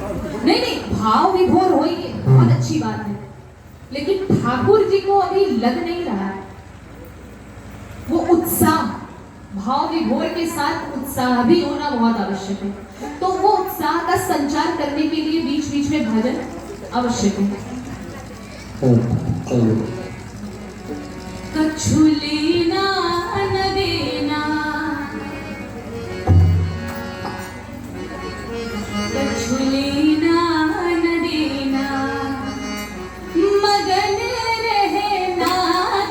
नहीं नहीं, भाव विभोर हो ये बहुत अच्छी बात है, लेकिन ठाकुर जी को अभी लग नहीं रहा है वो उत्साह। भाव विभोर के साथ उत्साह भी होना बहुत आवश्यक है। तो वो उत्साह का संचार करने के लिए बीच बीच में भजन आवश्यक है। कछु लेना न देना, कछु लेना न देना, मगन रहना,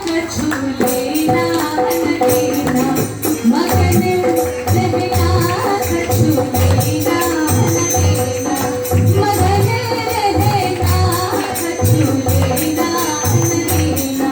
कछु लेना न देना, मगन रहना, कछु लेना न देना, मगन रहना, कछु लेना न देना।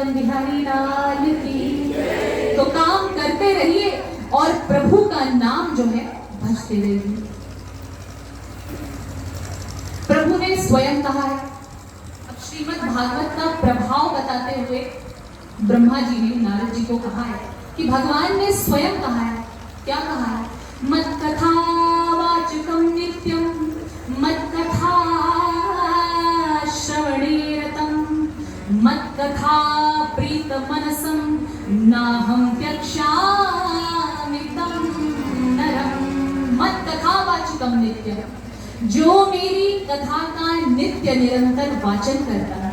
वृंदावन बिहारी लाल की। तो काम करते रहिए और प्रभु का नाम जो है भजते रहिए। प्रभु ने स्वयं कहा है, अब श्रीमद् भागवत का प्रभाव बताते हुए ब्रह्मा जी ने नारद जी को कहा है कि भगवान ने स्वयं कहा है, क्या कहा है, मत कथा वाचकम नित्यम मत कथा श्रवणे रतम मत कथा प्रीत मनसम नाहम त्यक्षामि तम नरम। मत कथा वाचकम नित्यम, जो मेरी कथा का नित्य निरंतर वाचन करता है।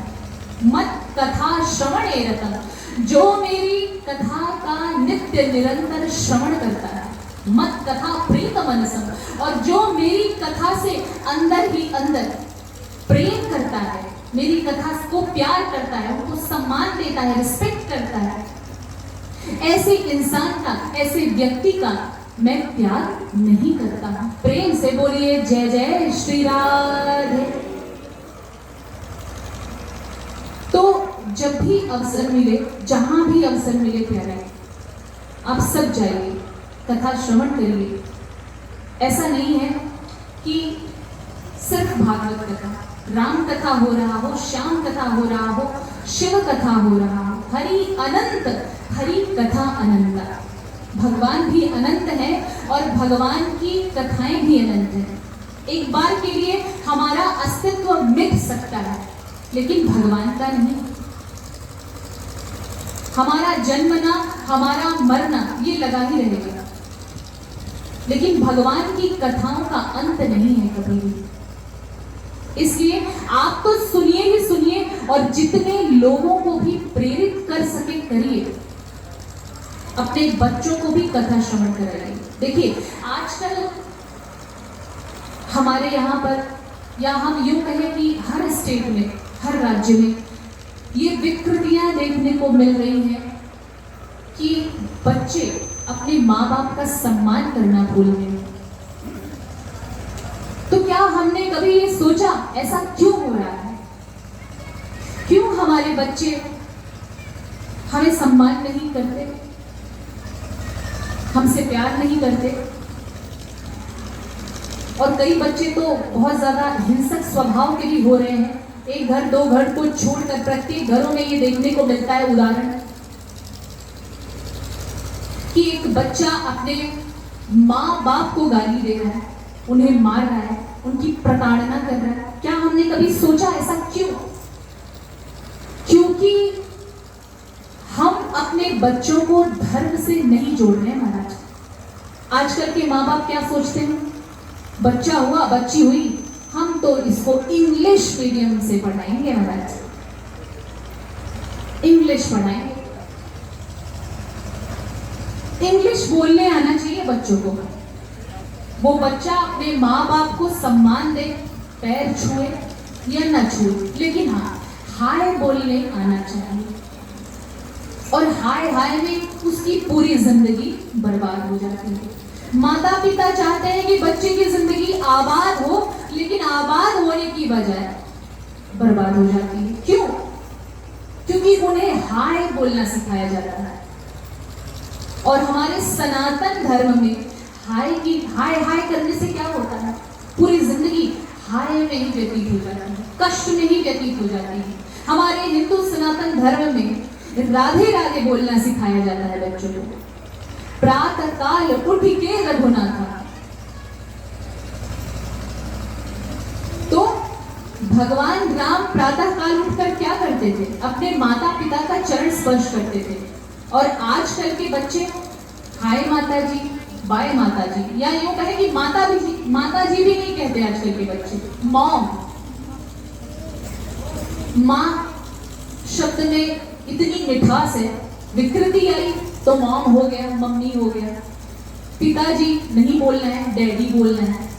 मत कथा श्रवणे रतम, जो मेरी कथा का नित्य निरंतर श्रवण करता है। मत कथा प्रीत मनसम, और जो मेरी कथा से अंदर ही अंदर प्रेम करता है, मेरी कथा को प्यार करता है, उनको सम्मान देता है, रिस्पेक्ट करता है, ऐसे इंसान का, ऐसे व्यक्ति का मैं त्याग नहीं करता। प्रेम से बोलिए जय जय श्री राधे। तो जब भी अवसर मिले, जहां भी अवसर मिले प्यारे, आप सब जाइए, कथा श्रवण करिए। ऐसा नहीं है कि सिर्फ भागवत कथा, राम कथा हो रहा हो, श्याम कथा हो रहा हो, शिव कथा हो रहा हो, हरि अनंत, हरि कथा अनंत। भगवान भी अनंत है और भगवान की कथाएं भी अनंत है। एक बार के लिए हमारा अस्तित्व मिट सकता है, लेकिन भगवान का नहीं। हमारा जन्मना, हमारा मरना ये लगा ही रहेगा, लेकिन भगवान की कथाओं का अंत नहीं है कभी भी। इसलिए आप तो सुनिए ही सुनिए, और जितने लोगों को भी प्रेरित कर सके करिए। अपने बच्चों को भी कथा श्रवण कराइए। देखिए आजकल हमारे यहाँ पर, या हम यूं कहें कि हर स्टेट में, हर राज्य में ये विकृतियां देखने को मिल रही हैं कि बच्चे अपने माँ बाप का सम्मान करना भूल गए। तो क्या हमने कभी ये सोचा ऐसा क्यों हो रहा है? क्यों हमारे बच्चे हमें सम्मान नहीं करते, हमसे प्यार नहीं करते? और कई बच्चे तो बहुत ज्यादा हिंसक स्वभाव के भी हो रहे हैं। एक घर दो घर को छोड़कर प्रत्येक घरों में ये देखने को मिलता है उदाहरण कि एक बच्चा अपने माँ बाप को गाली दे रहा है, उन्हें मार रहा है, उनकी प्रताड़ना कर रहा है। क्या हमने कभी सोचा ऐसा क्यों? क्योंकि हम अपने बच्चों को धर्म से नहीं जोड़ रहे महाराज। आजकल के माँ बाप क्या सोचते हैं, बच्चा हुआ बच्ची हुई, हम तो इसको इंग्लिश मीडियम से पढ़ाएंगे महाराज, इंग्लिश पढ़ाएंगे। इंग्लिश बोलने आना चाहिए बच्चों को। वो बच्चा अपने माँ बाप को सम्मान दे, पैर छुए या न छुए, लेकिन हाँ हाय बोलने आना चाहिए। और हाय हाय में उसकी पूरी जिंदगी बर्बाद हो जाती है। माता पिता चाहते हैं कि बच्चे की जिंदगी आबाद हो, लेकिन आबाद होने की बजाय बर्बाद हो जाती है। क्यों? क्योंकि उन्हें हाय बोलना सिखाया जाता है। और हमारे सनातन धर्म में हाय हाय करने से क्या होता है, पूरी जिंदगी हाय में ही व्यतीत हो जाती है, कष्ट में ही व्यतीत हो जाती है। हमारे हिंदू सनातन धर्म में राधे राधे बोलना सिखाया जाता है बच्चों को। प्रातः काल उठ के रघुनाथा। तो भगवान राम प्रातः काल उठकर क्या करते थे? अपने माता पिता का चरण स्पर्श करते थे। और आजकल के बच्चे हाय माता जी, बाय माता जी, या यूं कहें कि माता जी भी नहीं कहते आजकल के बच्चे। मॉम, माँ शब्द में इतनी मिठास है, विकृति आई तो मॉम हो गया, मम्मी हो गया। पिताजी नहीं बोलना है, डैडी बोलना है।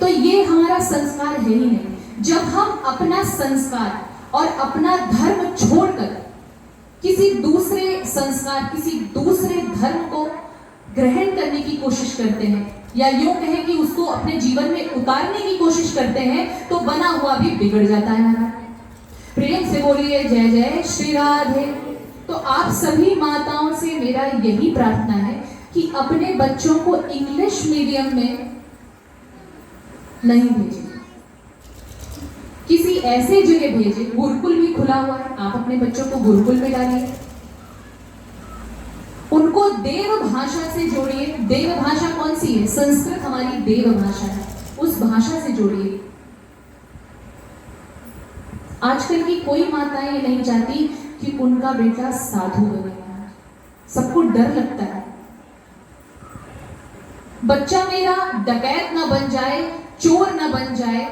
तो ये हमारा संस्कार है ही नहीं। जब हम अपना संस्कार और अपना धर्म छोड़कर किसी दूसरे संस्कार, किसी दूसरे धर्म को ग्रहण करने की कोशिश करते हैं, या यूं कहें कि उसको अपने जीवन में उतारने की कोशिश करते हैं, तो बना हुआ भी बिगड़ जाता है हमारा। बोलिए जय जय श्री राधे। तो आप सभी माताओं से मेरा यही प्रार्थना है कि अपने बच्चों को इंग्लिश मीडियम में नहीं भेजें, किसी ऐसे जगह भेजें। गुरुकुल भी खुला हुआ है, आप अपने बच्चों को गुरुकुल में डालिए, उनको देव भाषा से जोड़िए। देव भाषा कौन सी है? संस्कृत हमारी देव भाषा है, उस भाषा से जोड़िए। आजकल की कोई माताएं ये नहीं चाहती कि उनका बेटा साधु बनेगा, सबको डर लगता है बच्चा मेरा डकैत ना बन जाए, चोर ना बन जाए,